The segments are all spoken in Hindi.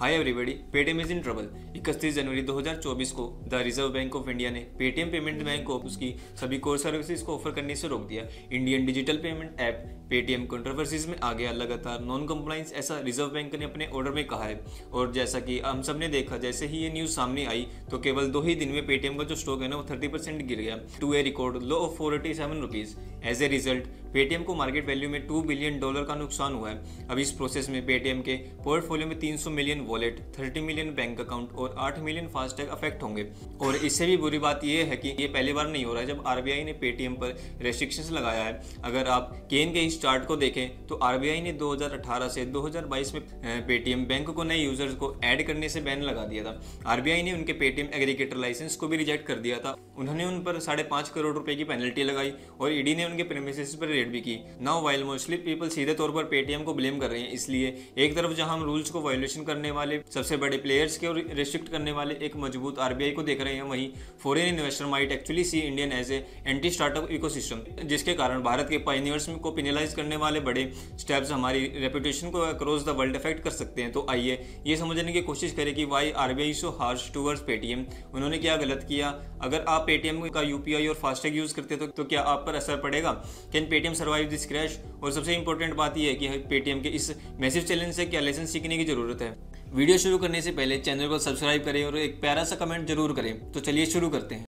Hi everybody, Paytm is in trouble. 31 जनवरी 2024 को the reserve bank of India ने पेटीएम पेमेंट बैंक को उसकी सभी कोर सर्विसेज को ऑफर करने से रोक दिया। Indian digital payment app Paytm controversies में आ गया लगातार नॉन कंप्लाइंस, ऐसा रिजर्व बैंक ने अपने ऑर्डर में कहा है। और जैसा कि हम सब ने देखा, जैसे ही ये न्यूज सामने आई तो केवल 2 ही दिन में पेटीएम का जो स्टॉक है ना वो 30% गिर गया to a record low of 487 rupees. As a result Paytm को मार्केट वैल्यू में $2 बिलियन का नुकसान हुआ है। अब इस प्रोसेस में पेटीएम के पोर्टफोलियो में 300 million wallet, 30 million bank account और 8 मिलियन फास्टैग अफेक्ट होंगे। और इससे भी बुरी बात यह है कि ये पहली बार नहीं हो रहा है जब आरबीआई ने पेटीएम पर रेस्ट्रिक्शंस लगाया है। अगर आप केन के इस चार्ट को देखें तो आरबीआई ने 2018 से 2022 में पेटीएम बैंक को नए यूजर्स को ऐड करने से बैन लगा दिया था। आरबीआई ने उनके पेटीएम एग्रीगेटर लाइसेंस को भी रिजेक्ट कर दिया था। उन्होंने उन पर 5.5 करोड़ रुपए की पेनल्टी लगाई और ईडी ने उनके प्रेमिसेस पर रेड भी की। नाउ वाइल मोस्टली पीपल सीधे तौर पर पेटीएम को ब्लेम कर रहे हैं। इसलिए एक तरफ जहां हम रूल्स को वायोलेशन करने वाले सबसे बड़े प्लेयर्स के और रिस्ट्रिक्ट करने वाले एक मजबूत आरबीआई को देख रहे हैं, वहीं foreign investor might actually see Indian as a anti startup ecosystem, जिसके कारण भारत के पायनियर्स को पेनलाइज करने वाले बड़े स्टेप्स हमारी रेपुटेशन को अक्रॉस द वर्ल्ड अफेक्ट कर सकते हैं। तो आइए ये समझने की कोशिश करें कि why RBI so harsh towards Paytm. उन्होंने क्या गलत किया? अगर आप पेटीएम का यूपीआई और फास्टैग यूज करते हैं तो क्या आप पर असर पड़ेगा? Can Paytm survive this crash? और सबसे इंपॉर्टेंट बात यह है कि पेटीएम के इस मैसिव चैलेंज से क्या लेसन सीखने की जरूरत है। वीडियो शुरू करने से पहले चैनल को सब्सक्राइब करें और एक प्यारा सा कमेंट जरूर करें। तो चलिए शुरू करते हैं।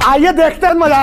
आइए देखते हैं, मजा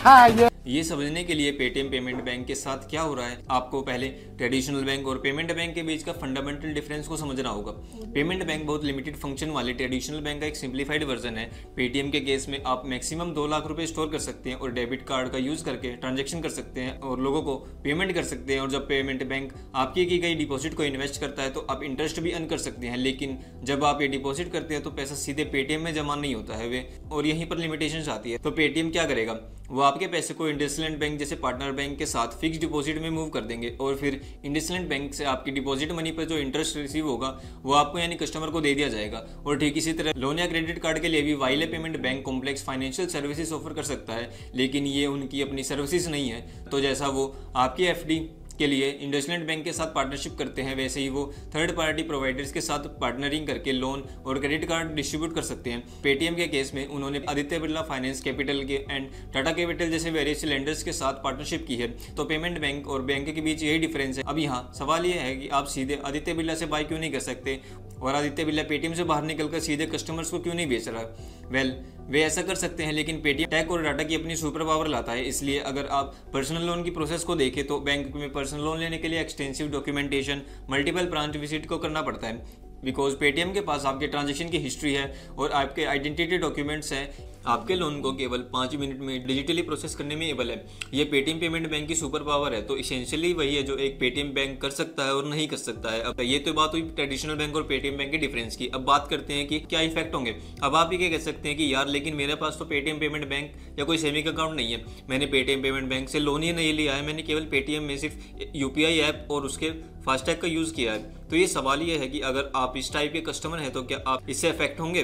आएगा। ये समझने के लिए पेटीएम पेमेंट बैंक के साथ क्या हो रहा है, आपको पहले ट्रेडिशनल बैंक और पेमेंट बैंक के बीच का फंडामेंटल डिफरेंस को समझना होगा। पेमेंट बैंक बहुत लिमिटेड फंक्शन वाले ट्रेडिशनल बैंक का एक सिंप्लीफाइड वर्जन है। पेटीएम के केस में आप मैक्सिमम 2 लाख रुपए स्टोर कर सकते हैं और डेबिट कार्ड का यूज करके ट्रांजेक्शन कर सकते हैं और लोगों को पेमेंट कर सकते हैं। और जब पेमेंट बैंक आपकी की गई डिपॉजिट को इन्वेस्ट करता है तो आप इंटरेस्ट भी अर्न कर सकते हैं। लेकिन जब आप ये डिपॉजिट करते हैं तो पैसा सीधे पेटीएम में जमा नहीं होता है वे, और यहीं पर लिमिटेशन आती है। तो पेटीएम क्या करेगा? वो आपके पैसे को इंडसलैंड बैंक जैसे पार्टनर बैंक के साथ फिक्स डिपॉजिट में मूव कर देंगे और फिर इंडसलैंड बैंक से आपकी डिपॉजिट मनी पर जो इंटरेस्ट रिसीव होगा वो आपको यानी कस्टमर को दे दिया जाएगा। और ठीक इसी तरह लोन या क्रेडिट कार्ड के लिए भी वाइले payment bank complex financial services offer कर सकता है, लेकिन ये उनकी अपनी सर्विसेज नहीं है। तो जैसा वो आपकी एफडी के लिए इंडसलैंड बैंक के साथ पार्टनरशिप करते हैं, वैसे ही वो थर्ड पार्टी प्रोवाइडर्स के साथ पार्टनरिंग करके लोन और क्रेडिट कार्ड डिस्ट्रीब्यूट कर सकते हैं। पेटीएम के केस में उन्होंने आदित्य बिरला फाइनेंस कैपिटल के एंड टाटा कैपिटल जैसे वेरियस लेंडर्स के साथ पार्टनरशिप की है। तो पेमेंट बैंक और बैंक के बीच यही डिफरेंस है। अब यहाँ सवाल यह है कि आप सीधे आदित्य बिरला से बाय क्यों नहीं कर सकते और आदित्य बिरला पेटीएम से बाहर निकलकर सीधे कस्टमर्स को क्यों नहीं बेच रहा है? वे ऐसा कर सकते हैं, लेकिन पेटीएम टेक और डाटा की अपनी सुपर पावर लाता है। इसलिए अगर आप पर्सनल लोन की प्रोसेस को देखें तो बैंक में पर्सनल लोन लेने के लिए extensive documentation, multiple branch visit को करना पड़ता है। बिकॉज पेटीएम के पास आपके ट्रांजेक्शन की हिस्ट्री है और आपके आइडेंटिटी डॉक्यूमेंट्स हैं। आपके लोन को केवल 5 मिनट में डिजिटली प्रोसेस करने में एबल है। ये पेटीएम पेमेंट बैंक की सुपर पावर है। तो इसेंशियली वही है जो एक पेटीएम बैंक कर सकता है और नहीं कर सकता है। अब ये तो बात हुई ट्रेडिशनल बैंक और पेटीएम बैंक के डिफरेंस की। अब बात करते हैं कि क्या इफेक्ट होंगे। अब आप ये कह सकते हैं कि यार लेकिन मेरे पास तो पेटीएम पेमेंट बैंक या कोई सेविंग अकाउंट नहीं है, मैंने पेटीएम पेमेंट बैंक से लोन ही नहीं लिया है, मैंने केवल पेटीएम में सिर्फ यूपीआई ऐप और उसके फास्टैग का यूज किया है। तो ये सवाल ये है कि अगर आप इस टाइप के कस्टमर हैं तो क्या आप इससे अफेक्ट होंगे?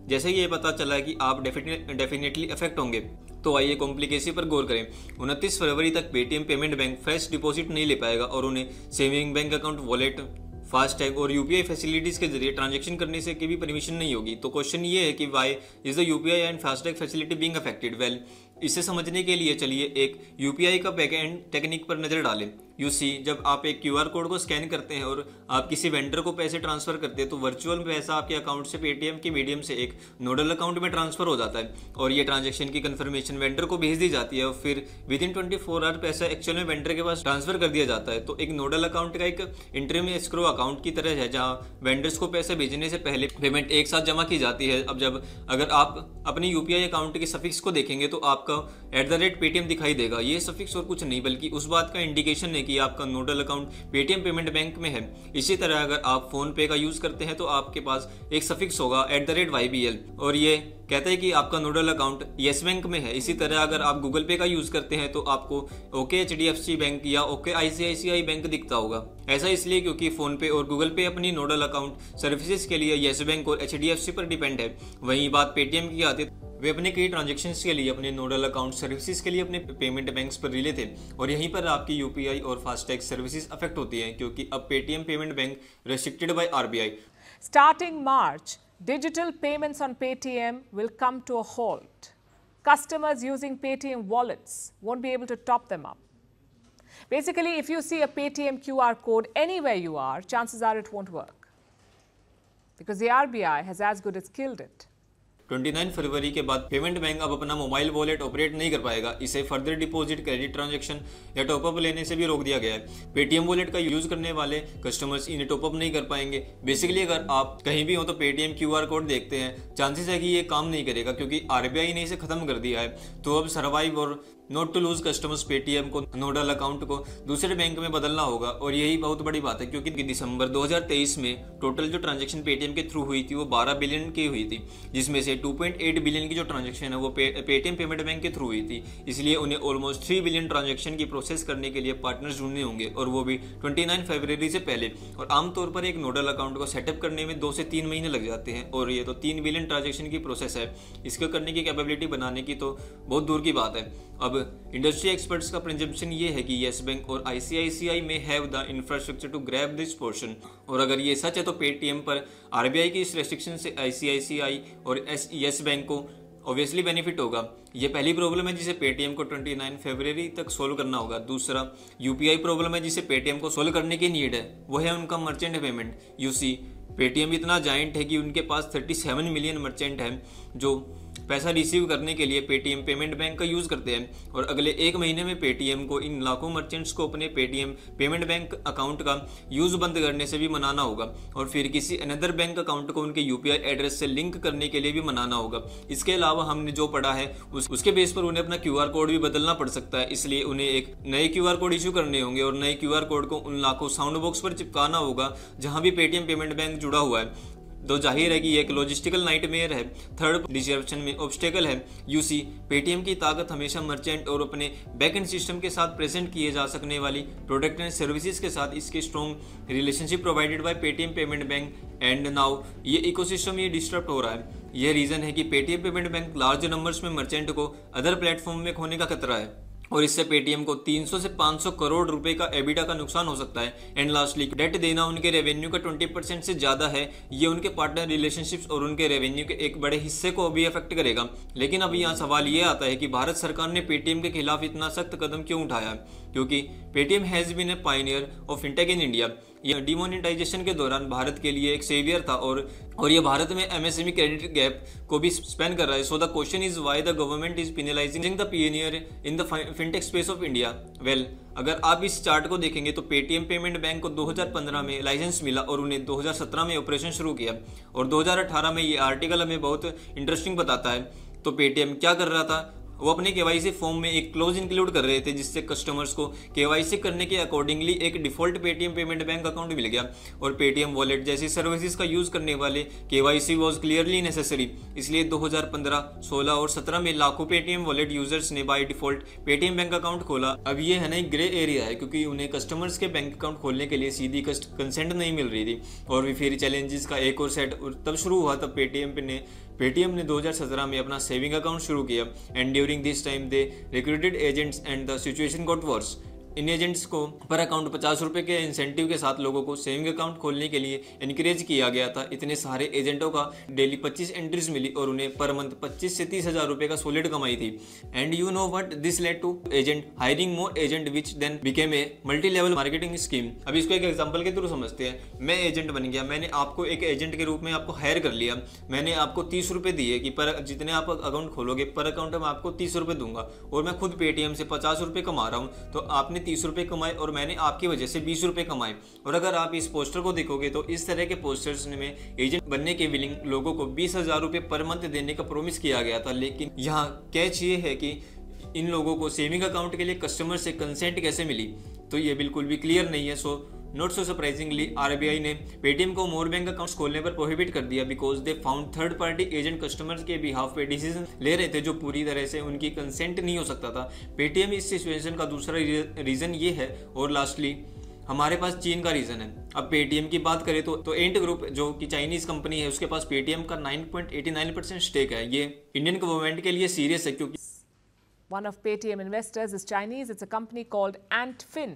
जैसे ये पता चला है कि आप डेफिनेटली अफेक्ट होंगे। तो आइए कॉम्प्लिकेसी पर गौर करें। 29 फरवरी तक Paytm payment bank fresh deposit नहीं ले पाएगा और उन्हें saving bank account, wallet, FASTag और यूपीआई फैसिलिटीज के जरिए ट्रांजैक्शन करने से की भी परमिशन नहीं होगी। तो क्वेश्चन ये है कि why is the UPI and FASTag facility being affected? इसे समझने के लिए चलिए एक यूपीआई का बैकएंड टेक्निक पर नजर डालें। जब आप एक क्यूआर कोड को स्कैन करते हैं और आप किसी वेंडर को पैसे ट्रांसफर करते हैं तो वर्चुअल पैसा आपके अकाउंट से पेटीएम के मीडियम से एक नोडल अकाउंट में ट्रांसफर हो जाता है और ये ट्रांजैक्शन की कंफर्मेशन वेंडर को भेज दी जाती है और फिर विद इन 24 आवर पैसा एक्चुअल में वेंडर के पास ट्रांसफर कर दिया जाता है। तो एक नोडल अकाउंट का एक इंटरम एस्क्रो अकाउंट की तरह है जहाँ वेंडर्स को पैसे भेजने से पहले पेमेंट एक साथ जमा की जाती है। अब अगर आप अपने यूपीआई अकाउंट के सफिक्स को देखेंगे तो आपका @पेटीएम दिखाई देगा। ये सफिक्स और कुछ नहीं बल्कि उस बात का इंडिकेशन है कि आपका nodal account Paytm payment bank में है। इसी तरह अगर आप फोन पे का यूज करते हैं तो आपके पास एक सफिक्स होगा @YBL और ये कहता है कि आपका नोडल अकाउंट येस बैंक में है। इसी तरह अगर आप गूगल पे का यूज करते हैं तो आपको ओके HDFC बैंक या ओके ICICI बैंक दिखता होगा। ऐसा इसलिए क्योंकि फोन पे और गूगल पे अपनी नोडल अकाउंट सर्विसेज के लिए येस बैंक और HDFC पर डिपेंड है। वहीं बात पेटीएम की आती है। वे अपने कई ट्रांजेक्शन्स के लिए, अपने नोडल अकाउंट सर्विसेज के लिए अपने पेमेंट बैंक्स पर रिले थे और यहीं पर आपकी यूपीआई और फास्टैग सर्विसेज अफेक्ट होती हैं क्योंकि अब Paytm payment bank restricted by RBI. Starting March, digital payments on Paytm will come to a halt. Customers using Paytm wallets won't be able to top them up. Basically, if you see a Paytm QR code anywhere you are, chances are it won't work because the RBI has as good as killed it. 29 फरवरी के बाद पेमेंट बैंक अब अपना मोबाइल वॉलेट ऑपरेट नहीं कर पाएगा। इसे फर्दर डिपॉजिट, क्रेडिट ट्रांजैक्शन या टॉपअप लेने से भी रोक दिया गया है। पेटीएम वॉलेट का यूज करने वाले कस्टमर्स इन्हें टॉपअप नहीं कर पाएंगे। बेसिकली अगर आप कहीं भी हो तो पेटीएम क्यूआर कोड देखते हैं, चांसेस है कि ये काम नहीं करेगा क्योंकि आरबीआई ने इसे खत्म कर दिया है। तो अब सर्वाइव और not to lose customers Paytm को नोडल अकाउंट को दूसरे बैंक में बदलना होगा और यही बहुत बड़ी बात है क्योंकि दिसंबर 2023 में टोटल जो ट्रांजैक्शन पेटीएम के थ्रू हुई थी वो 12 बिलियन की हुई थी, जिसमें से 2.8 बिलियन की जो ट्रांजैक्शन है वो पेटीएम पेमेंट बैंक के थ्रू हुई थी। इसलिए उन्हें ऑलमोस्ट 3 बिलियन ट्रांजैक्शन की प्रोसेस करने के लिए पार्टनर्स ढूंढने होंगे और वो भी 29 फरवरी से पहले। और आमतौर पर एक नोडल अकाउंट को सेटअप करने में 2 से 3 महीने लग जाते हैं और ये तो 3 बिलियन ट्रांजैक्शन की प्रोसेस है। इसको करने की कैपेबिलिटी बनाने की तो बहुत दूर की बात है। अब इंडस्ट्री एक्सपर्ट्स का प्रिजम्पशन ये है कि येस बैंक और आईसीआईसीआई में have the infrastructure to grab this portion. और अगर ये सच है तो पेटीएम पर आरबीआई की इस रेस्ट्रिक्शन से आईसीआईसीआई और येस बैंक को ऑब्वियसली बेनिफिट होगा। ये पहली प्रॉब्लम है जिसे पेटीएम को 29 फरवरी तक सोल्व करना होगा। दूसरा यूपीआई प्रॉब्लम है जिसे पेटीएम को सोल्व करने की नीड है, वो है उनका मर्चेंट पेमेंट। यूसी पेटीएम इतना जायंट है कि उनके पास 37 मिलियन मर्चेंट हैं जो पैसा रिसीव करने के लिए पेटीएम पेमेंट बैंक का यूज करते हैं और अगले 1 महीने में पेटीएम को इन लाखों मर्चेंट्स को अपने पेटीएम पेमेंट बैंक अकाउंट का यूज बंद करने से भी मनाना होगा और फिर किसी अनदर बैंक अकाउंट को उनके यूपीआई एड्रेस से लिंक करने के लिए भी मनाना होगा। इसके अलावा हमने जो पढ़ा है उसके बेस पर उन्हें अपना क्यूआर कोड भी बदलना पड़ सकता है, इसलिए उन्हें एक नए क्यूआर कोड इशू करने होंगे और नए क्यूआर कोड को उन लाखों साउंड बॉक्स पर चिपकाना होगा जहां भी पेटीएम पेमेंट बैंक जुड़ा हुआ है। तो जाहिर है कि एक लॉजिस्टिकल नाइटमेयर है। थर्ड डिस्रप्शन में ऑब्स्टेकल है यूसी। पेटीएम की ताकत हमेशा मर्चेंट और अपने बैकएंड सिस्टम के साथ प्रेजेंट किए जा सकने वाली प्रोडक्ट एंड सर्विसेज के साथ इसके strong relationship provided by Paytm payment bank and now ये इकोसिस्टम ये डिस्टर्ब हो रहा है। यह रीजन है कि Paytm payment bank large numbers में मर्चेंट को अदर प्लेटफॉर्म में खोने का खतरा है और इससे पेटीएम को 300 से 500 करोड़ रुपए का एबिटा का नुकसान हो सकता है। एंड लास्टली डेट देना उनके रेवेन्यू का 20% से ज्यादा है। ये उनके पार्टनर रिलेशनशिप्स और उनके रेवेन्यू के एक बड़े हिस्से को अभी अफेक्ट करेगा। लेकिन अब यहाँ सवाल ये आता है कि भारत सरकार ने पेटीएम के खिलाफ इतना सख्त कदम क्यों उठाया, क्योंकि Paytm has been a pioneer of fintech in India. यह डिमोनेटाइजेशन के दौरान भारत के लिए एक सेवियर था और यह भारत में एमएसएमई क्रेडिट गैप को भी स्पेन कर रहा है। So the question is why the government is penalizing the pioneer in the fintech space of India. Well, अगर आप इस चार्ट को देखेंगे तो पेटीएम पेमेंट बैंक को 2015 में लाइसेंस मिला और उन्हें 2017 में ऑपरेशन शुरू किया और 2018 में ये आर्टिकल हमें बहुत इंटरेस्टिंग बताता है। तो पेटीएम क्या कर रहा था, वो अपने केवाईसी फॉर्म में एक क्लोज इंक्लूड कर रहे थे जिससे कस्टमर्स को केवाईसी करने के अकॉर्डिंगली एक default Paytm payment bank account मिल गया और पेटीएम वॉलेट जैसी सर्विसेज का यूज करने वाले केवाईसी वाज क्लियरली नेसेसरी। इसलिए 2015, 16 और 17 में लाखों पेटीएम वॉलेट यूजर्स ने by default Paytm bank account खोला। अब ये है ना एक ग्रे एरिया है क्योंकि उन्हें कस्टमर्स के बैंक अकाउंट खोलने के लिए सीधी कंसेंट नहीं मिल रही थी और फिर चैलेंजेस का एक और सेट तब शुरू हुआ तब पेटीएम ने 2017 में अपना सेविंग अकाउंट शुरू किया and during this time they recruited agents and the situation got verse. In agents को पर अकाउंट 50 रुपए के इंसेंटिव के साथ लोगों को सेविंग अकाउंट खोलने के लिए एनकरेज किया गया था। इतने सारे एजेंटों का डेली 25 एंट्रीज मिली और उन्हें पर मंथ 25 से 30 हजार रुपए का सॉलिड कमाई थी। And you know what this led to agent hiring more agent which then became a multi level marketing scheme. अब इसको एक एग्जांपल के थ्रू समझते हैं। मैं एजेंट बन गया, मैंने आपको एक एजेंट के रूप में आपको हायर कर लिया, मैंने आपको 30 रुपए दिए कि पर जितने आप अकाउंट खोलोगे पर अकाउंट मैं आपको 30 रुपए दूंगा और मैं खुद पेटीएम से 50 रुपए कमा रहा हूँ। तो आपने 30 रुपए कमाए और मैंने आपकी वजह से 20 रुपए कमाए। और अगर आप इस पोस्टर को देखोगे तो इस तरह के पोस्टर्स में एजेंट बनने के विलिंग लोगों को 20,000 रुपए पर मंथ देने का प्रॉमिस किया गया था। लेकिन यहाँ कैच ये है कि इन लोगों को सेविंग अकाउंट के लिए कस्टमर से कंसेंट कैसे मिली, तो ये बिल्कुल भी क्लियर नहीं है। So not so surprisingly RBI ने पेटीएम को मोर बैंक अकाउंट्स खोलने पर प्रोहिबिट कर दिया because they found third party agent customers के बिहाफ पे डिसीजन ले रहे थे जो पूरी तरह से उनकी कंसेंट नहीं हो सकता था। पेटीएम इस सिचुएशन का दूसरा रीजन ये है। और लास्टली हमारे पास चीन का रीजन है। अब पेटीएम की बात करें तो एंट ग्रुप जो कि चाइनीज कंपनी है, उसके पास पेटीएम का 9.89% स्टेक है। ये इंडियन गवर्नमेंट के लिए सीरियस है क्योंकि one of Paytm investors is Chinese. It's a company called Antfin,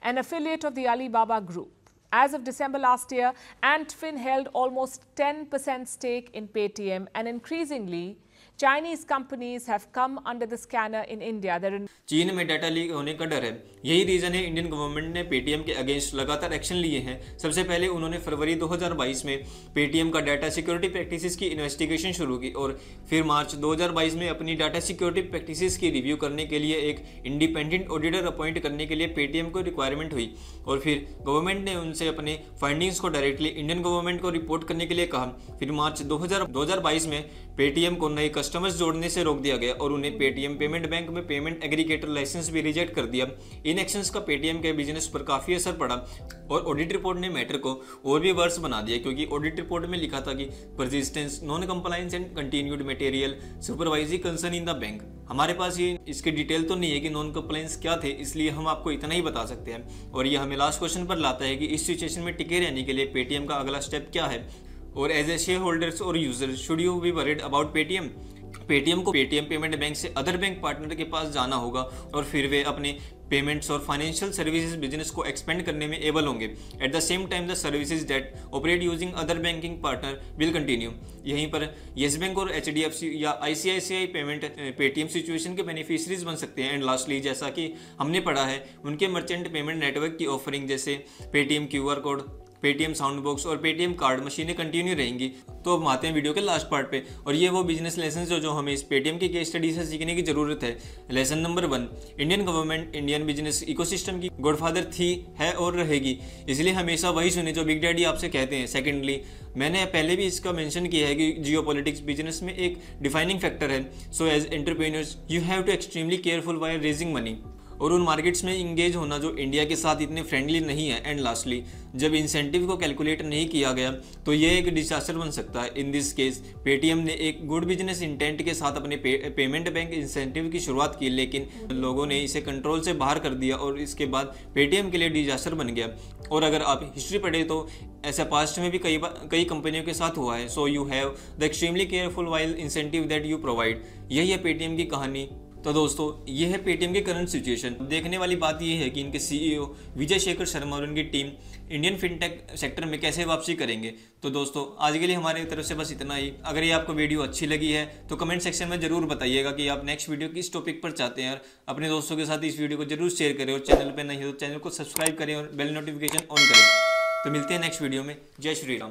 an affiliate of the Alibaba Group. As of December last year, Antfin held almost 10% stake in Paytm, and increasingly Chinese companies have come under the scanner in India. चीन में डाटा लीक होने का डर है। यही रीजन है इंडियन गवर्नमेंट ने पेटीएम के अगेंस्ट लगातार एक्शन लिए हैं। सबसे पहले उन्होंने फरवरी 2022 में पेटीएम का डाटा सिक्योरिटी प्रैक्टिसेस की इन्वेस्टिगेशन शुरू की और फिर मार्च 2022 में अपनी डाटा सिक्योरिटी प्रैक्टिसेस की रिव्यू करने के लिए एक इंडिपेंडेंट ऑडिटर अपॉइंट करने के लिए पेटीएम को रिक्वायरमेंट हुई और फिर गवर्नमेंट ने उनसे अपने फाइंडिंग्स को डायरेक्टली इंडियन गवर्नमेंट को रिपोर्ट करने के लिए कहा। फिर मार्च 2022 में पेटीएम को नए कस्टमर्स जोड़ने से रोक दिया गया और उन्हें पेटीएम पेमेंट बैंक में पेमेंट एग्रीगेटर लाइसेंस भी रिजेक्ट कर दिया। इन एक्शंस का पेटीएम के बिजनेस पर काफी असर पड़ा और ऑडिट रिपोर्ट ने मैटर को और भी वर्स बना दिया, क्योंकि ऑडिट रिपोर्ट में लिखा था कि persistence, non compliance and continued material supervisory concern in the bank. हमारे पास ये इसकी डिटेल तो नहीं है कि नॉन कंप्लायंस क्या थे, इसलिए हम आपको इतना ही बता सकते हैं। और ये हमें लास्ट क्वेश्चन पर लाता है कि इस सिचुएशन में टिके रहने के लिए पेटीएम का अगला स्टेप क्या है और एज ए शेयर होल्डर्स और user should you be worried about Paytm. Paytm को पेटीएम पेमेंट बैंक से अदर बैंक पार्टनर के पास जाना होगा और फिर वे अपने पेमेंट्स और फाइनेंशियल सर्विसेज बिजनेस को एक्सपेंड करने में एबल होंगे। At the same time the services that operate using other banking partner will continue. यहीं पर येस बैंक और एचडीएफसी या आईसीआईसीआई पेमेंट पेटीएम सिचुएशन के बेनिफिशरीज बन सकते हैं। एंड लास्टली, जैसा कि हमने पढ़ा है, उनके मर्चेंट पेमेंट नेटवर्क की ऑफरिंग जैसे Paytm QR code, Paytm sound box और पेटीएम कार्ड मशीनें कंटिन्यू रहेंगी। तो अब आते हैं वीडियो के लास्ट पार्ट पे, और ये वो बिजनेस लेसन जो हमें इस पेटीएम की केस स्टडी से सीखने की जरूरत है। Lesson number 1, Indian government Indian business ecosystem की गॉडफादर थी, है और रहेगी, इसलिए हमेशा वही सुने जो बिग डैडी आपसे कहते हैं। सेकेंडली, मैंने पहले भी इसका मेंशन किया है कि जियोपॉलिटिक्स बिजनेस में एक डिफाइनिंग फैक्टर है। So as entrepreneurs you have to extremely careful while raising money और उन मार्केट्स में इंगेज होना जो इंडिया के साथ इतने फ्रेंडली नहीं है। एंड लास्टली, जब इंसेंटिव को कैलकुलेट नहीं किया गया तो ये एक डिजास्टर बन सकता है। इन दिस केस पेटीएम ने एक गुड बिजनेस इंटेंट के साथ अपने पेमेंट बैंक इंसेंटिव की शुरुआत की, लेकिन लोगों ने इसे कंट्रोल से बाहर कर दिया और इसके बाद पेटीएम के लिए डिजास्टर बन गया। और अगर आप हिस्ट्री पढ़े तो ऐसा पास्ट में भी कई कंपनियों के साथ हुआ है। So you have the extremely careful while incentive that you provide. यही है पेटीएम की कहानी। तो दोस्तों, ये है पेटीएम की करंट सिचुएशन। देखने वाली बात ये है कि इनके सीईओ विजय शेखर शर्मा और उनकी टीम इंडियन फिनटेक सेक्टर में कैसे वापसी करेंगे। तो दोस्तों, आज के लिए हमारी तरफ से बस इतना ही। अगर ये आपको वीडियो अच्छी लगी है तो कमेंट सेक्शन में जरूर बताइएगा कि आप नेक्स्ट वीडियो किस टॉपिक पर चाहते हैं, और अपने दोस्तों के साथ इस वीडियो को जरूर शेयर करें, और चैनल पर नहीं हो तो चैनल को सब्सक्राइब करें और बेल नोटिफिकेशन ऑन करें। तो मिलते हैं नेक्स्ट वीडियो में। जय श्री राम।